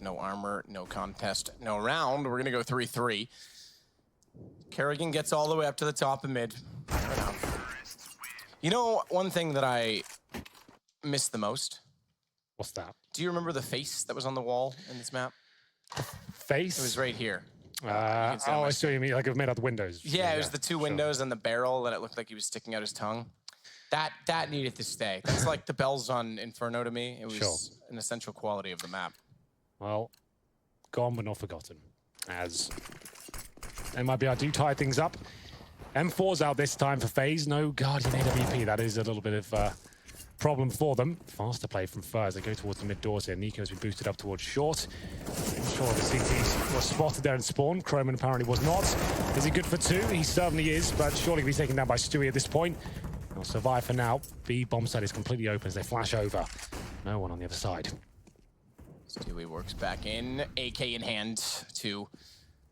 no armor, no contest, no round. We're gonna go 3-3. Kerrigan gets all the way up to the top of mid. Fair enough. You know, one thing that I miss the most? What's that? Do you remember the face that was on the wall in this map? Face? It was right here. Oh, I see what you mean. Like it was made out of windows. Yeah, it was the two windows and the barrel, and it looked like he was sticking out his tongue. That needed to stay. That's like the bells on Inferno to me. It was an essential quality of the map. Well, gone but not forgotten. As Mibr do tie things up. M4's out this time for FaZe. No Guardian AWP. That is a little bit of a problem for them. Faster play from Fur as they go towards the mid doors here. Nico's been boosted up towards short. Sure, the CT was spotted there in spawn. Croman apparently was not. Is he good for two? He certainly is, but surely he'll be taken down by Stewie at this point. He'll survive for now. B bomb site is completely open as they flash over. No one on the other side. Stewie works back in, AK in hand to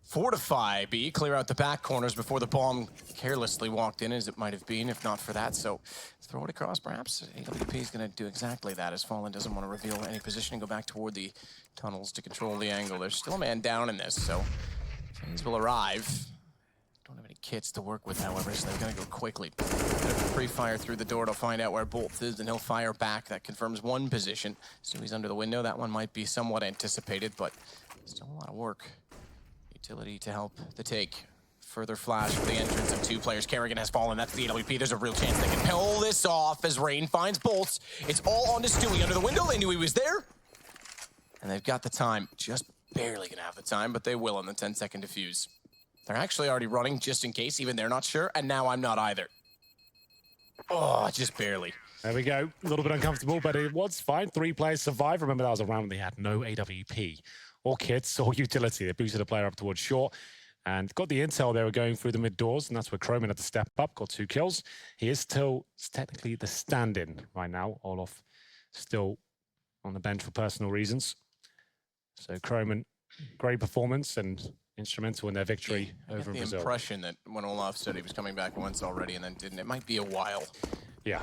fortify B, clear out the back corners before the bomb carelessly walked in, as it might have been, if not for that. So throw it across, perhaps. AWP is going to do exactly that, as Fallen doesn't want to reveal any position and go back toward the tunnels to control the angle. There's still a man down in this, so FaZe will arrive. Don't have any kits to work with, however, so they're going to go quickly. Pre-fire through the door to find out where Bolt is, and he'll fire back. That confirms one position. Stewie's under the window. That one might be somewhat anticipated, but still a lot of work. Utility to help the take. Further flash for the entrance of two players. Kerrigan has fallen. That's the AWP. There's a real chance they can pull this off as Rain finds bolts. It's all on to Stewie under the window. They knew he was there. And they've got the time. Just barely going to have the time, but they will on the 10-second defuse. They're actually already running just in case. Even they're not sure. And now I'm not either. Oh, just barely. There we go. A little bit uncomfortable, but it was fine. 3 players survived. Remember, that was a round when they had no AWP or kits or utility. They boosted a player up towards short and got the intel. They were going through the mid doors, and that's where Croman had to step up, got 2 kills. He is still technically the stand-in right now. Olof still on the bench for personal reasons. So Croman, great performance and instrumental in their victory over in Brazil. The impression that when Olaf said he was coming back once already and then didn't, it might be a while. Yeah.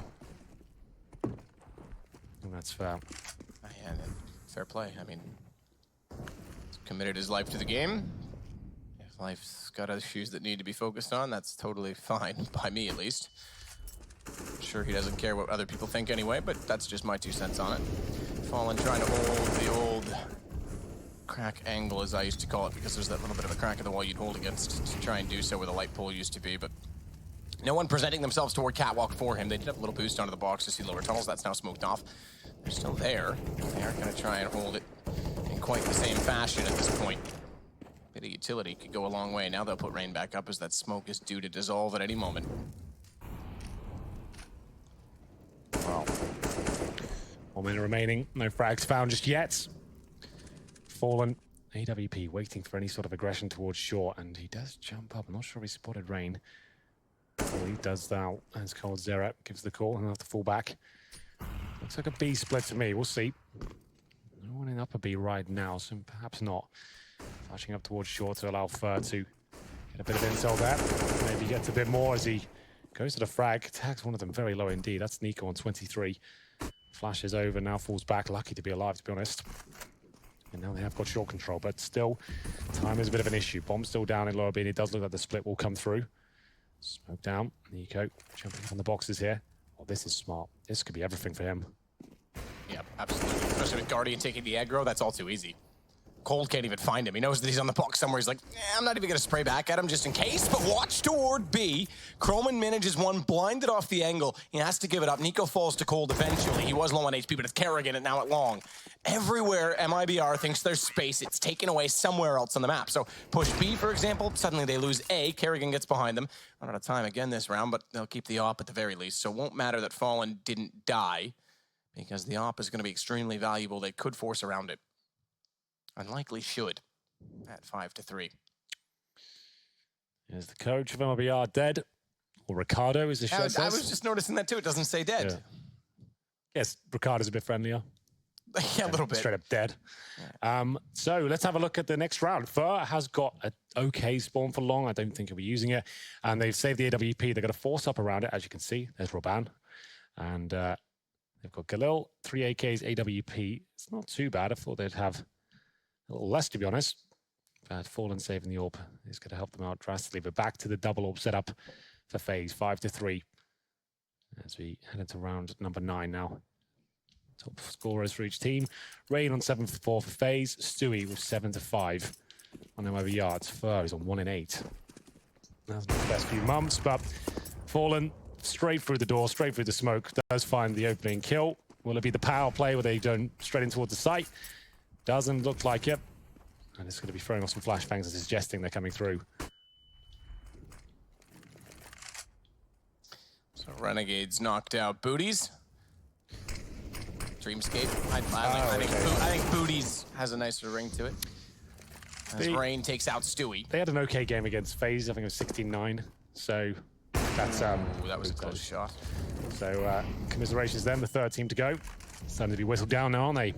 And that's fair. Yeah, fair play. I mean, he's committed his life to the game. If life's got issues that need to be focused on, that's totally fine, by me at least. I'm sure he doesn't care what other people think anyway, but that's just my 2 cents on it. Fallen trying to hold the old crack angle, as I used to call it, because there's that little bit of a crack in the wall you'd hold against to try and do so where the light pole used to be, but no one presenting themselves toward Catwalk for him. They did have a little boost onto the box to see lower tunnels. That's now smoked off. They're still there. They aren't going to try and hold it in quite the same fashion at this point. Bit of utility could go a long way. Now they'll put Rain back up as that smoke is due to dissolve at any moment. Well, 1 minute remaining. No frags found just yet. Fallen. AWP waiting for any sort of aggression towards short, and he does jump up. I'm not sure if he spotted Rain. Well, he does that as Cold Zera gives the call and have to fall back. Looks like a B split to me. We'll see. No one in upper B right now, so perhaps not. Flashing up towards short to allow Fur to get a bit of intel there. Maybe gets a bit more as he goes to the frag. Tags one of them very low indeed. That's Nico on 23. Flashes over, now falls back. Lucky to be alive, to be honest. And now they have got short control, but still, time is a bit of an issue. Bomb's still down in lower B, and it does look like the split will come through. Smoke down. Nico jumping on the boxes here. Oh, this is smart. This could be everything for him. Yeah, absolutely. Especially with Guardian taking the aggro, that's all too easy. Cold can't even find him. He knows that he's on the box somewhere. He's like, I'm not even going to spray back at him just in case, but watch toward B. Croman manages one, blinded off the angle. He has to give it up. Nico falls to cold eventually. He was low on HP, but it's Kerrigan and now at long. Everywhere Mibr thinks there's space, it's taken away somewhere else on the map. So push B, for example, suddenly they lose A. Kerrigan gets behind them. Run out of time again this round, but they'll keep the op at the very least. So it won't matter that Fallen didn't die, because the op is going to be extremely valuable. They could force around it. Unlikely should at 5-3. Here's the coach of Mibr dead. Or Ricardo, as the show says. I was just noticing that too. It doesn't say dead. Yeah. Yes, Ricardo's a bit friendlier. Yeah, a little bit. Straight up dead. Yeah. So let's have a look at the next round. Fur has got an okay spawn for long. I don't think he'll be using it. And they've saved the AWP. They're going to force up around it, as you can see. There's Roban. And they've got Galil, 3 AKs, AWP. It's not too bad. I thought they'd have A little less, to be honest. But Fallen saving the orb is going to help them out drastically. But back to the double orb setup for FaZe, 5-3. As we head into round number 9 now. Top scorers for each team. Rain on 7-4 for FaZe. Stewie with 7-5 on them over yards. Fur is on 1 in 8. That's not the best few months, but Fallen straight through the door, straight through the smoke. Does find the opening kill. Will it be the power play where they don't straight in towards the site? Doesn't look like it. And it's going to be throwing off some flashbangs and suggesting they're coming through. So Renegades knocked out Booties. Dreamscape. I think Booties has a nicer ring to it. As Rain takes out Stewie. They had an okay game against FaZe. I think it was 16-9. So that's that was a close shot. So commiserations to them, the third team to go. Starting to be whistled down now, aren't they?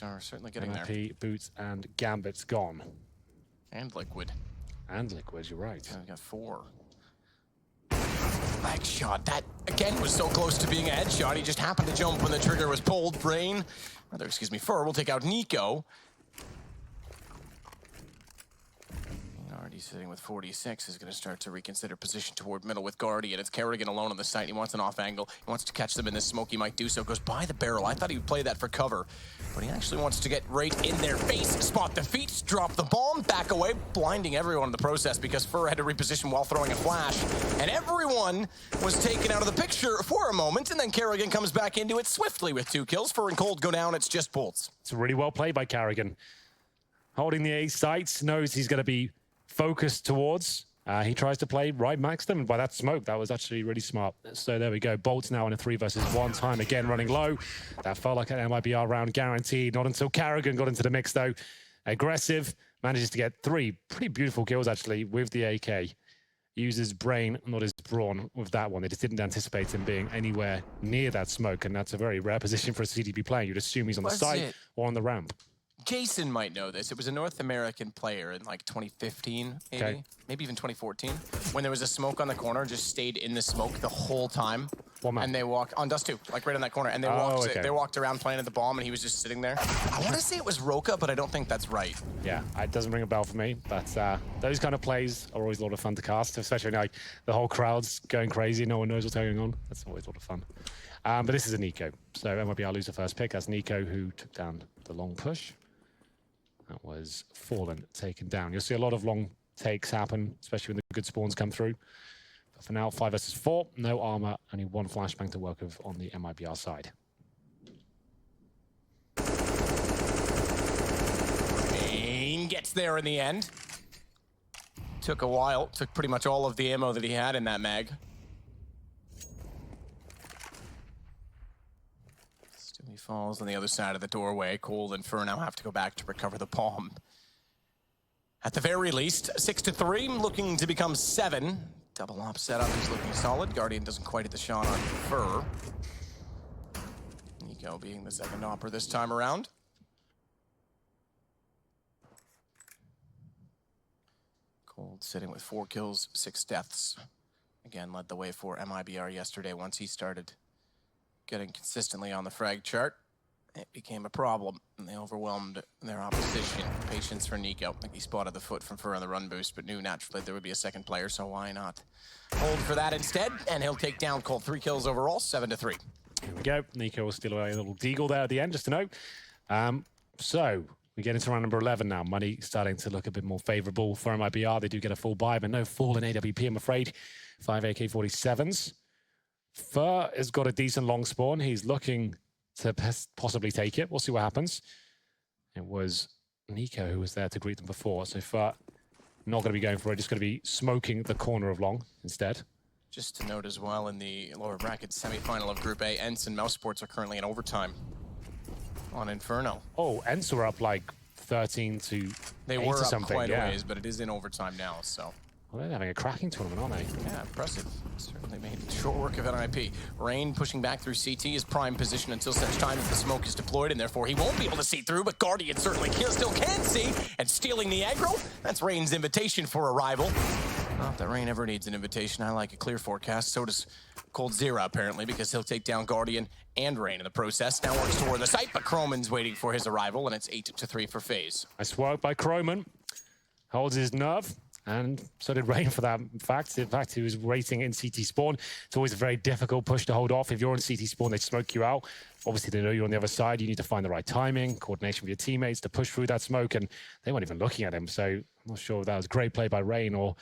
Are certainly getting MIP, there. Boots, and Gambit's gone. And Liquid. And Liquid, you're right. We got 4. Leg shot. That, again, was so close to being a headshot. He just happened to jump when the trigger was pulled. Fur will take out Nico. Already sitting with 46 is going to start to reconsider position toward middle with Guardian. It's Kerrigan alone on the site. He wants an off angle. He wants to catch them in this smoke. He might do so. Goes by the barrel. I thought he would play that for cover, but he actually wants to get right in their face. Spot the feet, drop the bomb, back away, blinding everyone in the process because Fur had to reposition while throwing a flash. And everyone was taken out of the picture for a moment, and then Kerrigan comes back into it swiftly with 2 kills. Fur and Cold go down. It's just bolts. It's really well played by Kerrigan. Holding the A sights, knows he's going to be focused towards. He tries to play right max them, and by that smoke, that was actually really smart. So there we go. Bolts now in a 3 versus 1 time, again running low. That felt like an MIBR round guaranteed. Not until Kerrigan got into the mix though. Aggressive, manages to get 3 pretty beautiful kills actually with the AK. Uses brain, not his brawn with that one. They just didn't anticipate him being anywhere near that smoke, and that's a very rare position for a CDP player. You'd assume he's on the site or on the ramp. Jason might know this. It was a North American player in like 2015, maybe. Okay. Maybe even 2014, when there was a smoke on the corner, just stayed in the smoke the whole time. And they walked on Dust 2, like right on that corner, and they walked around playing at the bomb, and he was just sitting there. I want to say it was Roka, but I don't think that's right. Yeah, it doesn't ring a bell for me, but those kind of plays are always a lot of fun to cast, especially when like the whole crowd's going crazy, no one knows what's going on. That's always a lot of fun. But this is a Nico, so MIBR lose the first pick. That's Nico who took down the long push. That was Fallen taken down. You'll see a lot of long takes happen, especially when the good spawns come through. But for now, 5 versus 4, no armor, only 1 flashbang to work with on the MIBR side. Rain gets there in the end. Took a while, took pretty much all of the ammo that he had in that mag. He falls on the other side of the doorway. Cold and Fur now have to go back to recover the bomb. At the very least, 6-3, looking to become 7. Double op setup is looking solid. Guardian doesn't quite hit the shot on Fur. Nico being the second opper this time around. Cold sitting with 4 kills, 6 deaths. Again, led the way for MIBR yesterday once he started getting consistently on the frag chart. It became a problem, and they overwhelmed their opposition. Patience for Nico. I think he spotted the foot from Fur on the run boost, but knew naturally there would be a second player, so why not? Hold for that instead, and he'll take down Cold. 3 kills overall, 7-3. Here we go. Nico will steal away a little deagle there at the end, just to note. So we get into round number 11 now. Money starting to look a bit more favorable for MIBR. They do get a full buy, but no fall in AWP, I'm afraid. 5 AK-47s. Fur has got a decent long spawn. He's looking to possibly take it. We'll see what happens. It was Nico who was there to greet them before, so Fur not going to be going for it. Just going to be smoking the corner of long instead. Just to note as well, in the lower bracket semi-final of Group A, Ents and Mouse Sports are currently in overtime on Inferno. Oh, Ents were up like 13 to They 8 were or up something. quite a ways, but it is in overtime now, so. Well, they're having a cracking tournament, aren't they? Yeah, impressive. Certainly made short work of NIP. Rain pushing back through CT is prime position until such time as the smoke is deployed, and therefore he won't be able to see through, but Guardian certainly still can see, and stealing the aggro, that's Rain's invitation for arrival. Not that Rain ever needs an invitation. I like a clear forecast. So does coldzera, apparently, because he'll take down Guardian and Rain in the process. Now works toward the site, but Croman's waiting for his arrival, and it's 8-3 for FaZe. Nice work by Croman. Holds his nerve. And so did Rain for that fact. In fact, he was waiting in CT spawn. It's always a very difficult push to hold off. If you're in CT spawn, they smoke you out. Obviously, they know you're on the other side. You need to find the right timing, coordination with your teammates to push through that smoke. And they weren't even looking at him. So I'm not sure if that was great play by Rain or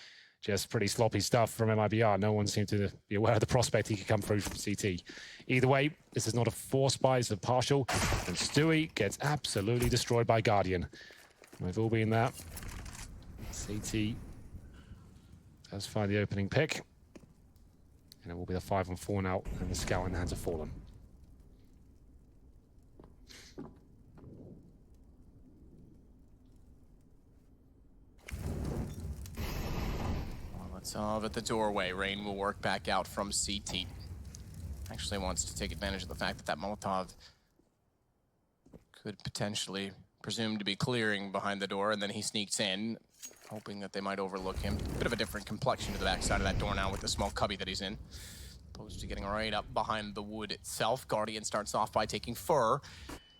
just pretty sloppy stuff from Mibr. No one seemed to be aware of the prospect he could come through from CT. Either way, this is not a forced buy, it's a partial. And Stewie gets absolutely destroyed by Guardian. We've all been there. CT does find the opening pick. And it will be the 5-on-4 now, and the scout in the hands of Fallen. Molotov at the doorway. Rain will work back out from CT. Actually wants to take advantage of the fact that Molotov could potentially presume to be clearing behind the door, and then he sneaks in, hoping that they might overlook him. Bit of a different complexion to the backside of that door now with the small cubby that he's in. Opposed to getting right up behind the wood itself. Guardian starts off by taking Fur.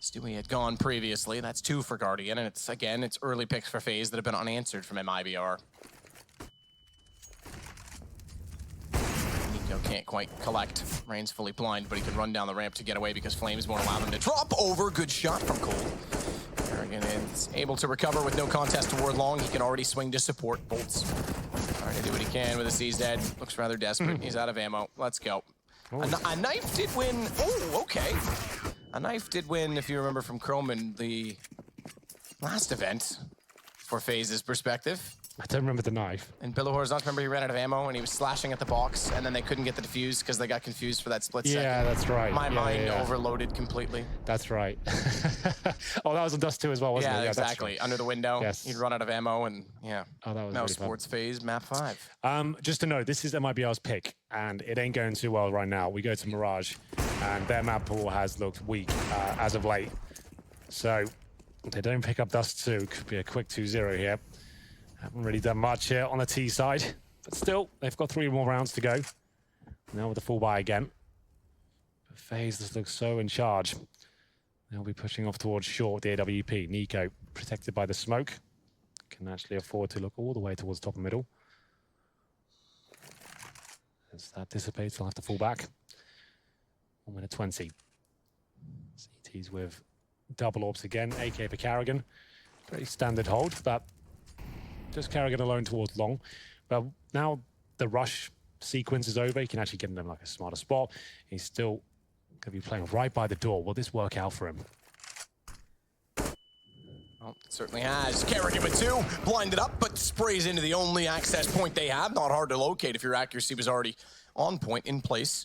Stewie had gone previously. That's 2 for Guardian, and it's early picks for FaZe that have been unanswered from Mibr. Nico can't quite collect. Rain's fully blind, but he can run down the ramp to get away because Flames won't allow him to drop over. Good shot from Cole. Kerrigan is able to recover with no contest toward long. He can already swing to support. Bolts trying to do what he can with a C's dead. Looks rather desperate. He's out of ammo. Let's go. A knife did win. Oh, okay. A knife did win, if you remember from Croman, the last event for FaZe's perspective. I don't remember the knife. And Billow Horizontal, remember he ran out of ammo and he was slashing at the box, and then they couldn't get the defuse because they got confused for that split second. Yeah, that's right. My mind overloaded completely. That's right. Oh, that was on Dust 2 as well, wasn't it? Yeah, exactly. Right. Under the window, you'd run out of ammo, and yeah. Oh, that was now really Sports fun. FaZe, map 5. Just to note, this is Mibr's pick, and it ain't going too well right now. We go to Mirage, and their map pool has looked weak as of late. So, if they don't pick up Dust 2, could be a quick 2-0 here. Haven't really done much here on the T side, but still, they've got 3 more rounds to go. Now with the full buy again. But FaZe just looks so in charge. They'll be pushing off towards short, the AWP. Nico, protected by the smoke, can actually afford to look all the way towards top and middle. As that dissipates, they'll have to fall back. 1 minute 20. CT's with double orbs again, AK for Kerrigan. Pretty standard hold, but just Kerrigan alone towards long. But now the rush sequence is over. He can actually get him like a smarter spot. He's still going to be playing right by the door. Will this work out for him? Well, it certainly has. Kerrigan with 2, blinded up, but sprays into the only access point they have. Not hard to locate if your accuracy was already on point, in place.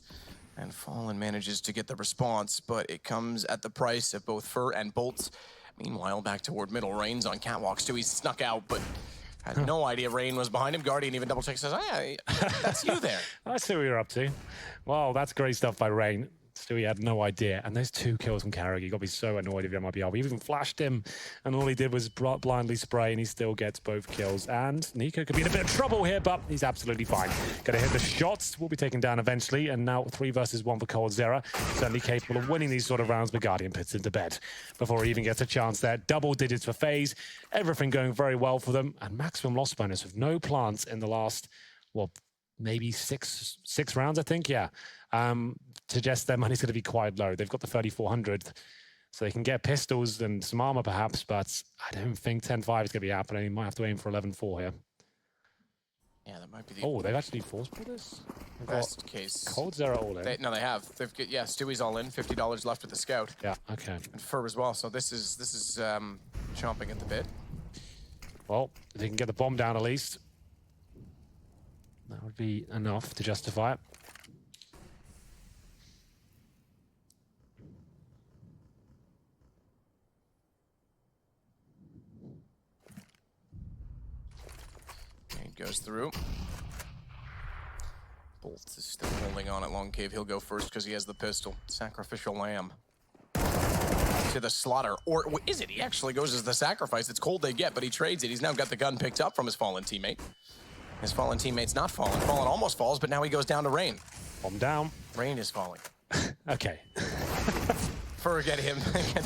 And Fallen manages to get the response, but it comes at the price of both Fur and Bolts. Meanwhile, back toward middle, Rain's on catwalks too. He's snuck out, but had no idea Rain was behind him. Guardian even double checks, says, oh, yeah, that's you there. I see what you're up to. Well, that's great stuff by Rain. Stewie had no idea. And there's 2 kills from Carrick. He got to be so annoyed if he might be up. We even flashed him, and all he did was blindly spray, and he still gets both kills. And Nico could be in a bit of trouble here, but he's absolutely fine. Got to hit the shots. Will be taken down eventually. And now 3 versus 1 for coldzera. Certainly capable of winning these sort of rounds, but Guardian puts him to bed before he even gets a chance there. Double digits for FaZe. Everything going very well for them. And maximum loss bonus with no plants in the last, well, maybe six rounds, I think. Yeah. Suggests their money's going to be quite low. They've got the 3,400, so they can get pistols and some armor perhaps, but I don't think 10-5 is going to be happening. You might have to aim for 11-4 here. Yeah, that might be the... Oh, they've actually forced for this? Best case. coldzera all in? No, they have. They've got, yeah, Stewie's all in. $50 left with the scout. Yeah, okay. And Fur as well, so this is chomping at the bit. Well, they can get the bomb down at least. That would be enough to justify it. goes through. Bolt is still holding on at Long Cave. He'll go first because he has the pistol. Sacrificial lamb. To the slaughter. Or is it? He actually goes as the sacrifice. It's cold they get, but he trades it. He's now got the gun picked up from his fallen teammate. His fallen teammate's not fallen. Fallen almost falls, but now he goes down to Rain. Bomb down. Rain is falling. Okay. Fur gets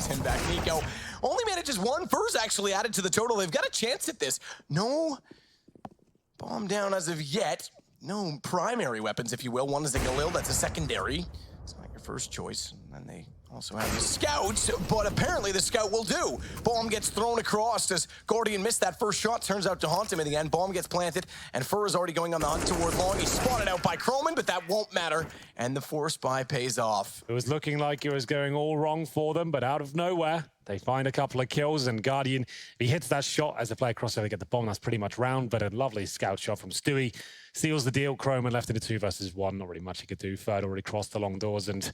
him back. Nico only manages one. Fur's actually added to the total. They've got a chance at this. No bomb down as of yet. No primary weapons, if you will. One is a Galil, that's a secondary. It's not your first choice. And then they also have the scouts, but apparently the scout will do. Bomb gets thrown across as Guardian missed that first shot. Turns out to haunt him in the end. Bomb gets planted, and Fur is already going on the hunt toward Long. He's spotted out by Croman, but that won't matter. And the force buy pays off. It was looking like it was going all wrong for them, but out of nowhere, they find a couple of kills, and Guardian, if he hits that shot as the player crossover, they get the bomb. That's pretty much round, but a lovely scout shot from Stewie. Seals the deal. Croman left in a 2 versus 1. Not really much he could do. Third already crossed the long doors, and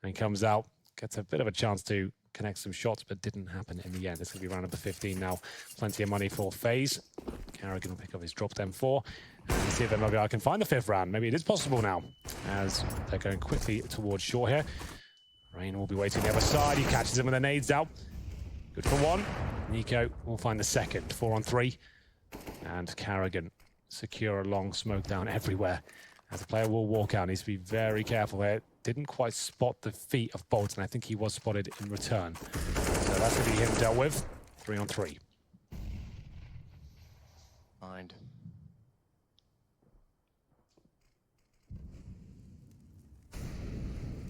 he comes out. Gets a bit of a chance to connect some shots, but didn't happen in the end. It's going to be round number 15 now. Plenty of money for FaZe. Carrigan will pick up his dropped M4. And see if Mibr can find the 5th round. Maybe it is possible now, as they're going quickly towards shore here. Rain will be waiting on the other side. He catches him with the nades out. Good for 1. Nico will find the 2nd. 4 on 3. And Carrigan secure a long smoke down everywhere. As the player will walk out, needs to be very careful here. Didn't quite spot the feet of Bolt, and I think he was spotted in return. So that's going to be him dealt with. 3 on 3. Mind.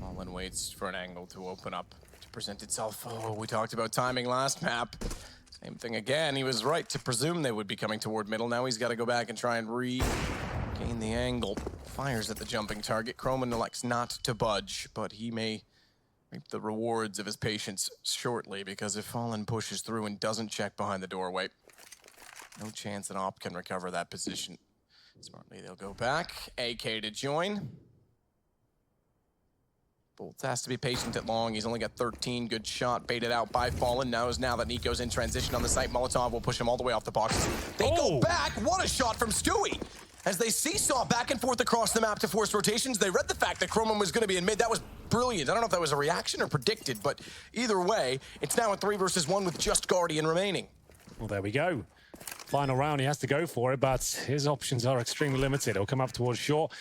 Allen waits for an angle to open up, to present itself. Oh, we talked about timing last map. Same thing again. He was right to presume they would be coming toward middle. Now he's got to go back and try and regain the angle. Fires at the jumping target. Croman elects not to budge, but he may reap the rewards of his patience shortly, because if Fallen pushes through and doesn't check behind the doorway, no chance that Op can recover that position. Smartly, they'll go back. AK to join. Bolt has to be patient at Long. He's only got 13. Good shot, baited out by Fallen. Now that Nico's in transition on the site, Molotov will push him all the way off the box. They go back. What a shot from Stewie! As they seesaw back and forth across the map to force rotations, they read the fact that Croman was going to be in mid. That was brilliant. I don't know if that was a reaction or predicted, but either way, it's now a 3 versus 1 with just Guardian remaining. Well, there we go. Final round, he has to go for it, but his options are extremely limited. He'll come up towards short.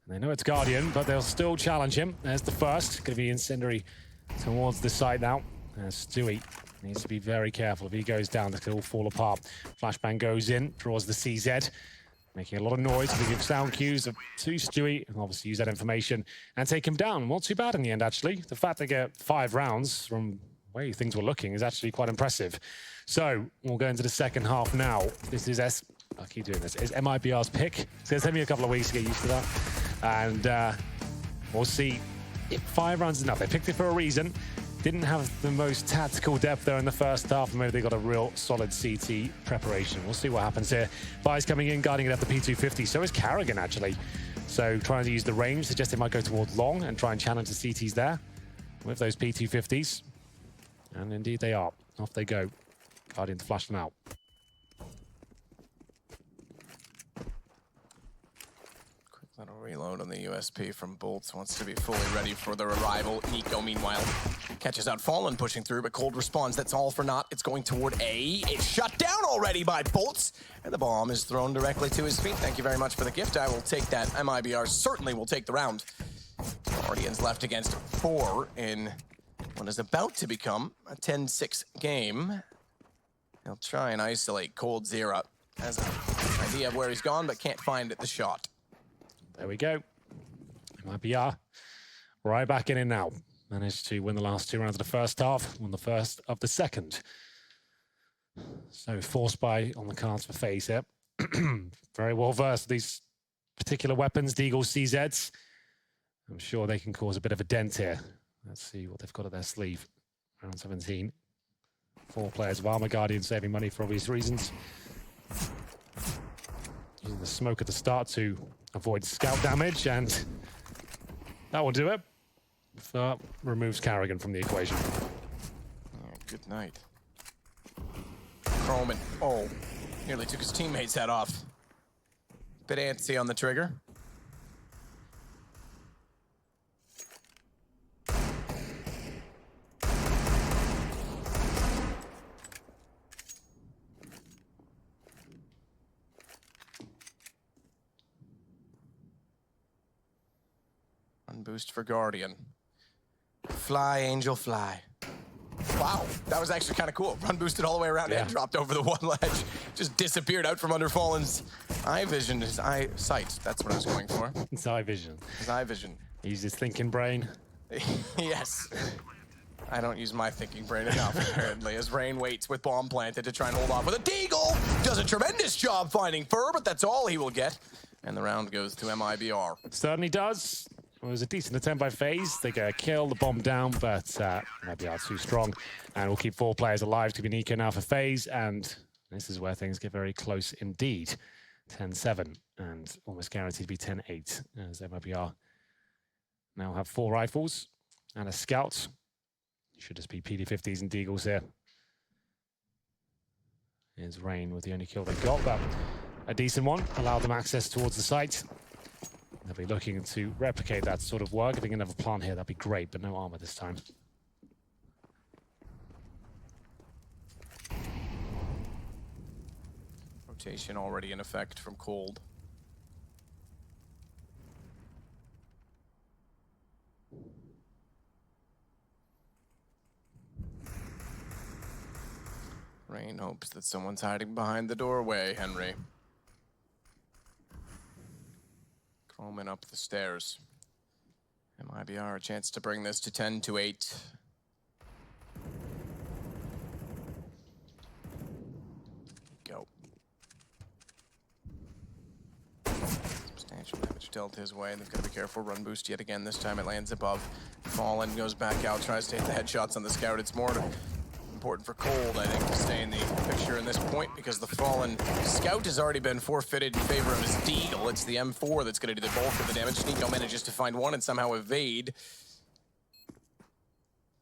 They know it's Guardian, but they'll still challenge him. There's the first. Going to be incendiary towards the site now. Stewie needs to be very careful. If he goes down, this could all fall apart. Flashbang goes in, draws the CZ, making a lot of noise. We give sound cues to Stewie, and obviously use that information and take him down. Not too bad in the end, actually. The fact they get 5 rounds from the way things were looking is actually quite impressive. So we'll go into the second half now. This is I keep doing this. It's Mibr's pick. It's going to take me a couple of weeks to get used to that. And we'll see if 5 rounds is enough. They picked it for a reason. Didn't have the most tactical depth there in the first half. Maybe they got a real solid CT preparation. We'll see what happens here. Vi's coming in, guarding it at the P250. So is Carrigan, actually. So trying to use the range. Suggest they might go towards long and try and challenge the CTs there with those P250s. And indeed they are. Off they go. Guardian to flash them out. Little reload on the USP from Bolts. Wants to be fully ready for their arrival. Nico, meanwhile, catches out Fallen pushing through, but Cold responds. That's all for naught. It's going toward A. It's shut down already by Bolts, and the bomb is thrown directly to his feet. Thank you very much for the gift. I will take that. Mibr certainly will take the round. Guardians left against 4 in what is about to become a 10-6 game. He'll try and isolate Cold Zera. Has an idea of where he's gone, but can't find the shot. There we go. Mibr right back in it now. Managed to win the last 2 rounds of the first half, won the first of the second. So force buy on the cards for FaZe here. Very well versed these particular weapons, Deagle CZs. I'm sure they can cause a bit of a dent here. Let's see what they've got at their sleeve. Round 17. 4 players of Armor Guardian saving money for obvious reasons. Using the smoke at the start to avoid scout damage, and that will do it. So removes Carrigan from the equation. Oh, good night. Croman, nearly took his teammate's head off. Bit antsy on the trigger. Run boost for Guardian. Fly, Angel, fly. Wow, that was actually kind of cool. Run boosted all the way around and dropped over the one ledge. Just disappeared out from under Fallen's eye vision, his eye sight. That's what I was going for. It's eye vision. His eye vision. He's his thinking brain. Yes. I don't use my thinking brain enough, apparently, as Rain waits with bomb planted to try and hold off with a deagle. Does a tremendous job finding Fur, but that's all he will get. And the round goes to Mibr. Certainly does. It was a decent attempt by FaZe. They get a kill, the bomb down, but Mibr too strong. And we'll keep 4 players alive to be Nico now for FaZe. And this is where things get very close indeed. 10-7 and almost guaranteed to be 10-8 as Mibr now have 4 rifles and a scout. Should just be PD-50s and deagles here. Here's Rain with the only kill they got, but a decent one. Allowed them access towards the site. They'll be looking to replicate that sort of work. If they can have a plant here, that'd be great, but no armor this time. Rotation already in effect from Cold. Rain hopes that someone's hiding behind the doorway, Henry. Roman up the stairs. Mibr a chance to bring this to 10-8. Go. Substantial damage dealt his way, and they've got to be careful. Run boost yet again. This time it lands above. Fallen goes back out, tries to hit the headshots on the scout. It's more important for Cold, I think, to stay in the picture in this point because the Fallen scout has already been forfeited in favor of his deagle. It's the M4 that's going to do the bulk of the damage. Nico manages to find one and somehow evade.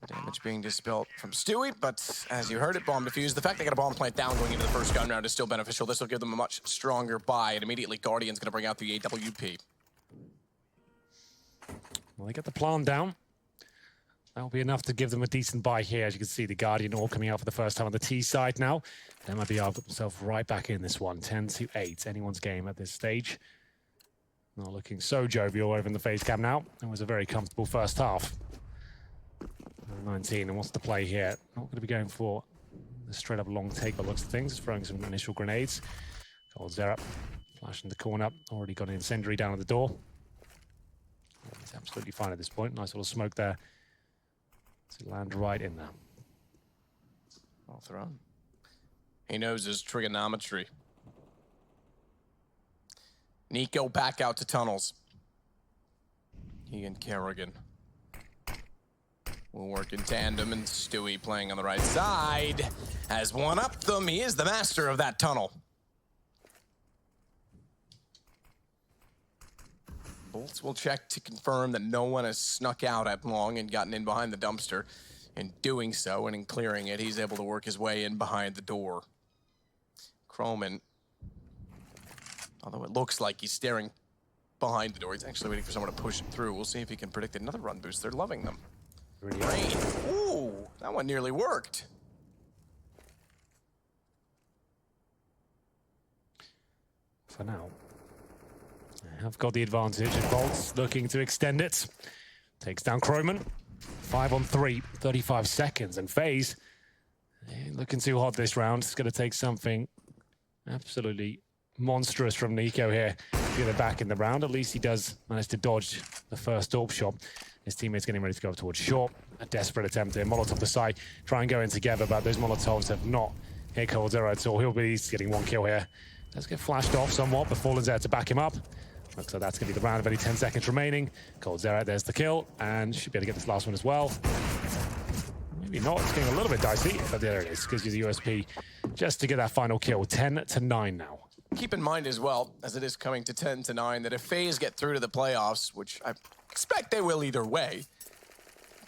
Damage being dispelled from Stewie, but as you heard it, bomb defused. The fact they got a bomb plant down going into the first gun round is still beneficial. This will give them a much stronger buy, and immediately Guardian's going to bring out the AWP. Well, they get the plant down. That'll be enough to give them a decent buy here. As you can see, the Guardian all coming out for the first time on the T side now. They might be able to put themselves right back in this one. 10-8, anyone's game at this stage. Not looking so jovial over in the FaZe cam now. It was a very comfortable first half. 19, and what's the play here? Not going to be going for a straight up long take by looks of things. Throwing some initial grenades. Cold Zera flashing the corner. Already got an incendiary down at the door. He's absolutely fine at this point. Nice little smoke there. To land right in there. Well thrown. He knows his trigonometry. Nico back out to tunnels. He and Kerrigan will work in tandem, and Stewie playing on the right side has one up them. He is the master of that tunnel. Bolts will check to confirm that no one has snuck out at long and gotten in behind the dumpster. In doing so, and in clearing it, he's able to work his way in behind the door. Croman, although it looks like he's staring behind the door, he's actually waiting for someone to push him through. We'll see if he can predict another run boost. They're loving them. Rain. Ooh, that one nearly worked. For now. Have got the advantage, and Bolt's looking to extend it. Takes down Croman. 5 on 3, 35 seconds, and FaZe ain't looking too hot this round. It's going to take something absolutely monstrous from Nico here to get it back in the round. At least he does manage to dodge the first AWP shot. His teammates getting ready to go towards short. A desperate attempt here. Molotov the side, try and go in together, but those Molotovs have not hit Cold Zero at all. He'll be getting one kill here. Does get flashed off somewhat, but Fallen's there to back him up. Looks like that's going to be the round of only 10 seconds remaining. Cold Zero, there's the kill, and should be able to get this last one as well. Maybe not, it's getting a little bit dicey, but there it is. Gives you the USP just to get that final kill. 10-9 now. Keep in mind as well, as it is coming to 10-9, that if FaZe get through to the playoffs, which I expect they will either way,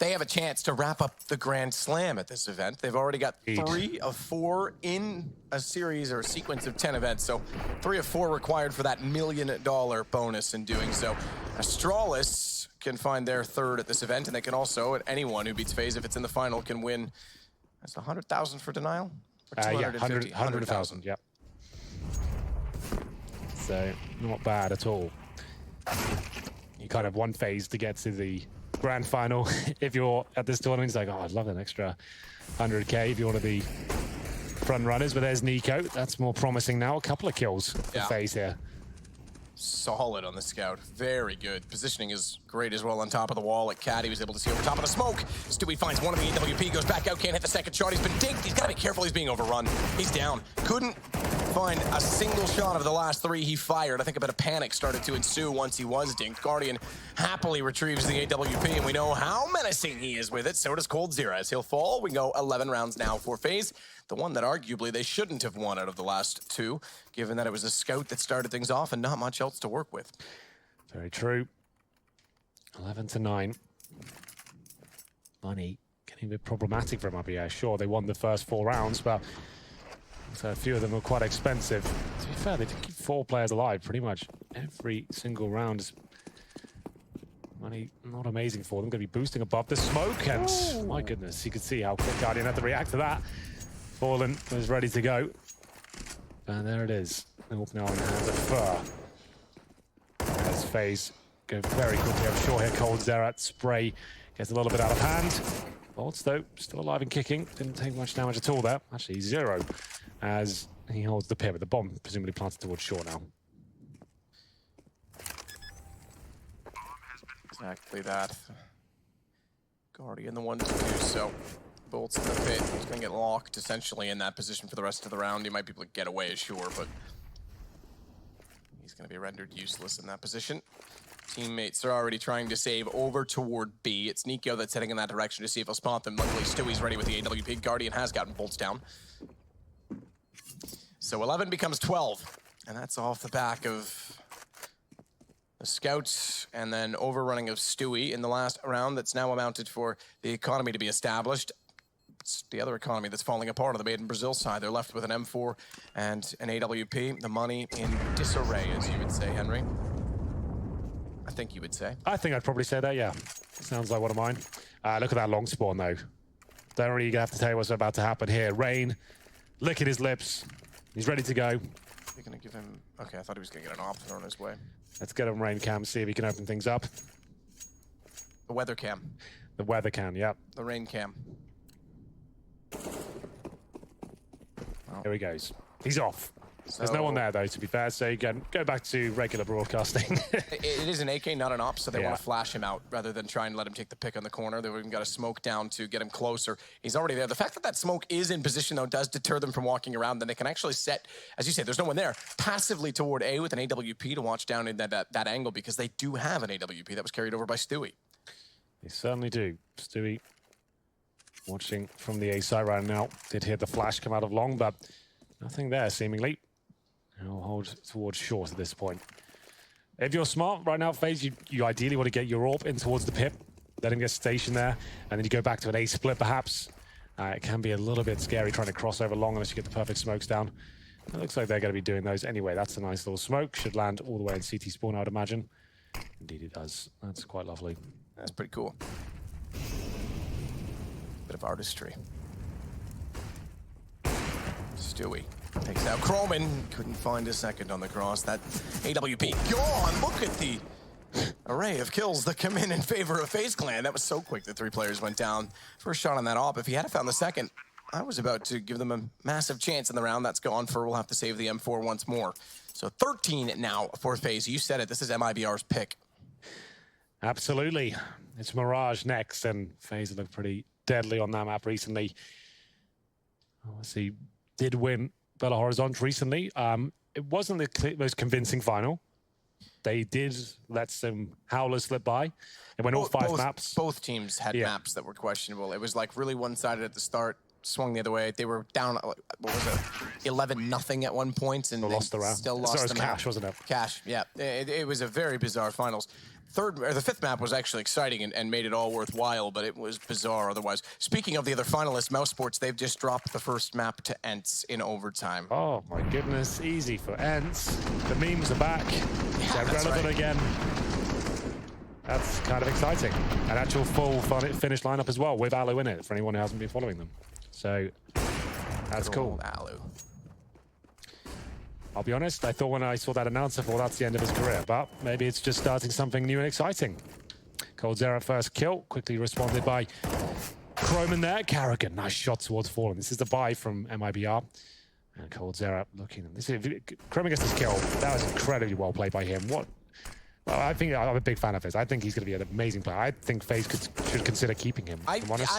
they have a chance to wrap up the Grand Slam at this event. They've already got 3 of 4 in a series or a sequence of 10 events, so 3 of 4 required for that $1 million bonus in doing so. Astralis can find their 3rd at this event, and they can also, anyone who beats FaZe if it's in the final, can win. That's 100,000 for denial? Or Yeah, 100,000, yep. So, not bad at all. You kind of want FaZe to get to the grand final. If you're at this tournament, it's like, oh, I'd love an extra 100K if you're one of the front runners. But there's Nico. That's more promising now. A couple of kills for FaZe here. Solid on the scout. Very good. Positioning is great as well on top of the wall. At Cat, he was able to see over top of the smoke. Stewie finds one of the AWP, goes back out, can't hit the second shot. He's been dinked. He's got to be careful. He's being overrun. He's down. Couldn't find a single shot of the last 3 he fired. I think a bit of panic started to ensue once he was dinked. Guardian happily retrieves the AWP, and we know how menacing he is with it. So does coldzera. As he'll fall, we go 11 rounds now for FaZe. The one that arguably they shouldn't have won out of the last 2, given that it was a scout that started things off and not much else to work with. Very true. 11-9. Money getting a bit problematic for MIBR. Sure, they won the first 4 rounds, but so a few of them were quite expensive. To be fair, they did keep 4 players alive pretty much every single round. Money not amazing for them. Going to be boosting above the smoke, and my goodness, you could see how quick Guardian had to react to that. Fallen was ready to go. And there it is. Open now in the hands of Fur. As FaZe go very quickly. I'm sure here coldzera. Spray gets a little bit out of hand. Bolts, though, still alive and kicking. Didn't take much damage at all there. Actually, 0. As he holds the pit with the bomb, presumably planted towards shore now. Exactly that. Guardian the one to do so. Bolts in the pit. He's going to get locked essentially in that position for the rest of the round. He might be able to get away, sure, but he's going to be rendered useless in that position. Teammates are already trying to save over toward B. It's Nico that's heading in that direction to see if he'll spot them. Luckily, Stewie's ready with the AWP. Guardian has gotten bolts down. So 11 becomes 12, and that's off the back of the scouts and then overrunning of Stewie in the last round. That's now amounted for the economy to be established. It's the other economy that's falling apart on the Made in Brazil side. They're left with an M4 and an AWP. The money in disarray, as you would say, Henry. I think you would say. I think I'd probably say that, yeah. Sounds like one of mine. Look at that long spawn, though. Don't really have to tell you what's about to happen here. Rain, licking his lips. He's ready to go. You're going to give him... Okay, I thought he was going to get an op thrown his way. Let's get him Rain Cam, see if he can open things up. The weather cam. The weather cam, yep. The rain cam. Oh. Here he goes. He's off. There's no one there, though, to be fair, so you can go back to regular broadcasting. It is an AK, not an op, so they want to flash him out rather than try and let him take the pick on the corner. They've even got a smoke down to get him closer. He's already there. The fact that that smoke is in position, though, does deter them from walking around. Then they can actually set, as you say, there's no one there, passively toward A with an AWP to watch down in that angle, because they do have an AWP that was carried over by Stewie. They certainly do. Stewie watching from the A side right now. Did hear the flash come out of long, but nothing there, seemingly. He'll hold towards short at this point. If you're smart right now, FaZe, you ideally want to get your AWP in towards the pit, let him get stationed there, and then you go back to an A split, perhaps. It can be a little bit scary trying to cross over long unless you get the perfect smokes down. It looks like they're going to be doing those anyway. That's a nice little smoke. Should land all the way in CT spawn, I would imagine. Indeed it does. That's quite lovely. That's pretty cool. Bit of artistry. Stewie takes out Croman. Couldn't find a second on the cross. That AWP gone. Look at the array of kills that come in favor of Fazeclan. That was so quick that 3 players went down. First shot on that op. If he had found the second, I was about to give them a massive chance in the round. That's gone for. We'll have to save the M4 once more. So 13 now for FaZe. You said it. This is MIBR's pick. Absolutely. It's Mirage next, and FaZe looked pretty deadly on that map recently. Obviously, did win Belo Horizonte recently. It wasn't the most convincing final. They did let some howlers slip by. It went all 5 maps. Both teams had maps that were questionable. It was like really one-sided at the start, swung the other way. They were down, what was it, 11-0 at one point, and lost the round. Still lost the map. Cash, wasn't it? Cash, yeah. It was a very bizarre finals. the fifth map was actually exciting and made it all worthwhile, but it was bizarre otherwise. Speaking of the other finalists, Mouse Sports, they've just dropped the first map to Ents in overtime. Oh my goodness, easy for Ents. The memes are back. They're relevant again. That's kind of exciting. An actual full finish lineup as well, with Alu in it, for anyone who hasn't been following them. So, that's cool. Alu. I'll be honest, I thought when I saw that announcer, well, that's the end of his career, but maybe it's just starting something new and exciting. coldzera first kill, quickly responded by Croman there. Carrigan, nice shot towards Fallen. This is the buy from Mibr. And coldzera looking. Croman gets this kill. That was incredibly well played by him. Well, I think I'm a big fan of his. I think he's going to be an amazing player. I think FaZe should consider keeping him.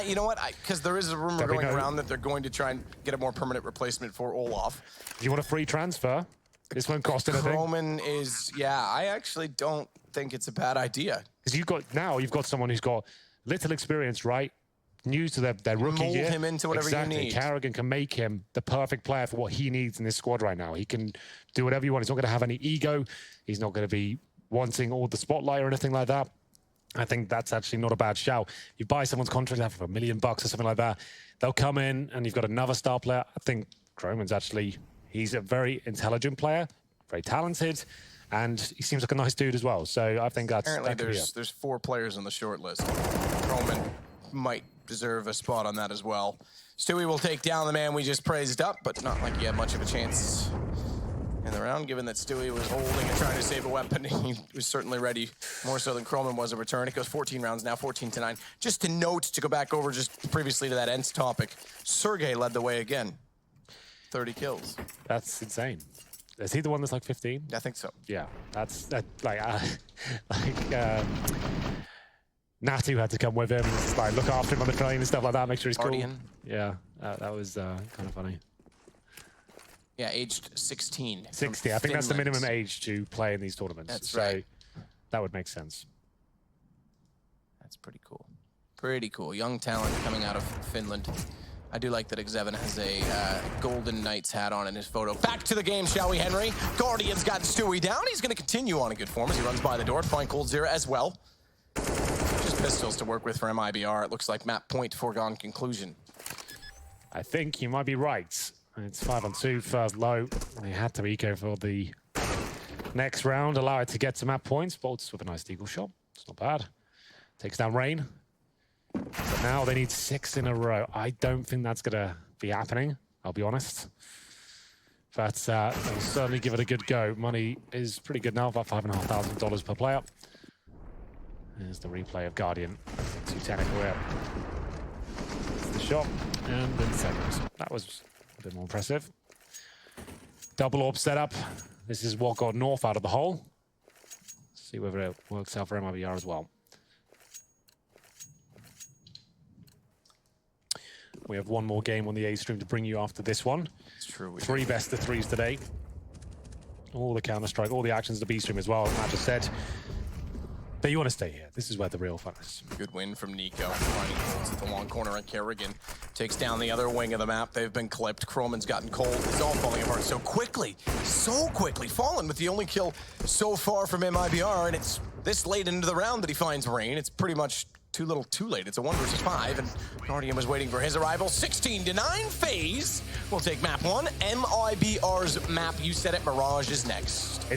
You know what? Because there is a rumor going around that they're going to try and get a more permanent replacement for Olaf. Do you want a free transfer? This won't cost anything. Roman is, I actually don't think it's a bad idea. Because you've got someone who's got little experience, right? New to their rookie year. Mold him into whatever you need. Carrigan can make him the perfect player for what he needs in this squad right now. He can do whatever you want. He's not going to have any ego. He's not going to be wanting all the spotlight or anything like that. I think that's actually not a bad shout. You buy someone's contract out for $1 million or something like that, they'll come in and you've got another star player. I think Croman's actually, he's a very intelligent player, very talented, and he seems like a nice dude as well. So I think that's... Apparently there's 4 players on the short list. Croman might deserve a spot on that as well. Stewie will take down the man we just praised up, but not like he had much of a chance in the round, given that Stewie was holding and trying to save a weapon. He was certainly ready, more so than Croman was a return. It goes 14 rounds now, 14-9. Just to note, to go back over just previously to that Ents topic, Sergey led the way again. 30 kills. That's insane. Is he the one that's like 15? I think so. Yeah, that's Natu had to come with him, like look after him on the train and stuff like that, make sure he's cool. Yeah, that was kind of funny. Yeah, aged 16. 60. I think that's the minimum age to play in these tournaments. That's right. That would make sense. That's pretty cool. Pretty cool. Young talent coming out of Finland. I do like that Xeven has a Golden Knights hat on in his photo. Back to the game, shall we, Henry? Guardian's got Stewie down. He's going to continue on in good form as he runs by the door to find coldzera as well. Just pistols to work with for Mibr. It looks like map point foregone conclusion. I think you might be right. It's 5-on-2, first low. They had to eco for the next round, allow it to get to map points. Bolts with a nice deagle shot. It's not bad. Takes down Rain. But now they need 6 in a row. I don't think that's going to be happening, I'll be honest. But they'll certainly give it a good go. Money is pretty good now, about $5,500 per player. There's the replay of Guardian. 2 technical here. The shot, and then seconds. That was a bit more impressive. Double orb setup. This is what got North out of the hole. See whether it works out for Mibr as well. We have one more game on the A stream to bring you after this one. It's true. 3 best of 3s today. All the Counter-Strike, all the actions of the B stream as well, as Matt just said. But you want to stay here. This is where the real fun is. Good win from Nico. Finding holes at the long corner, and Kerrigan takes down the other wing of the map. They've been clipped. Croman's gotten cold. It's all falling apart so quickly. So quickly. Fallen with the only kill so far from Mibr, and it's this late into the round that he finds Rain. It's pretty much too little too late. It's a 1 versus 5, and Guardian was waiting for his arrival. 16-9, FaZe will take map 1. Mibr's map, you said it, Mirage is next.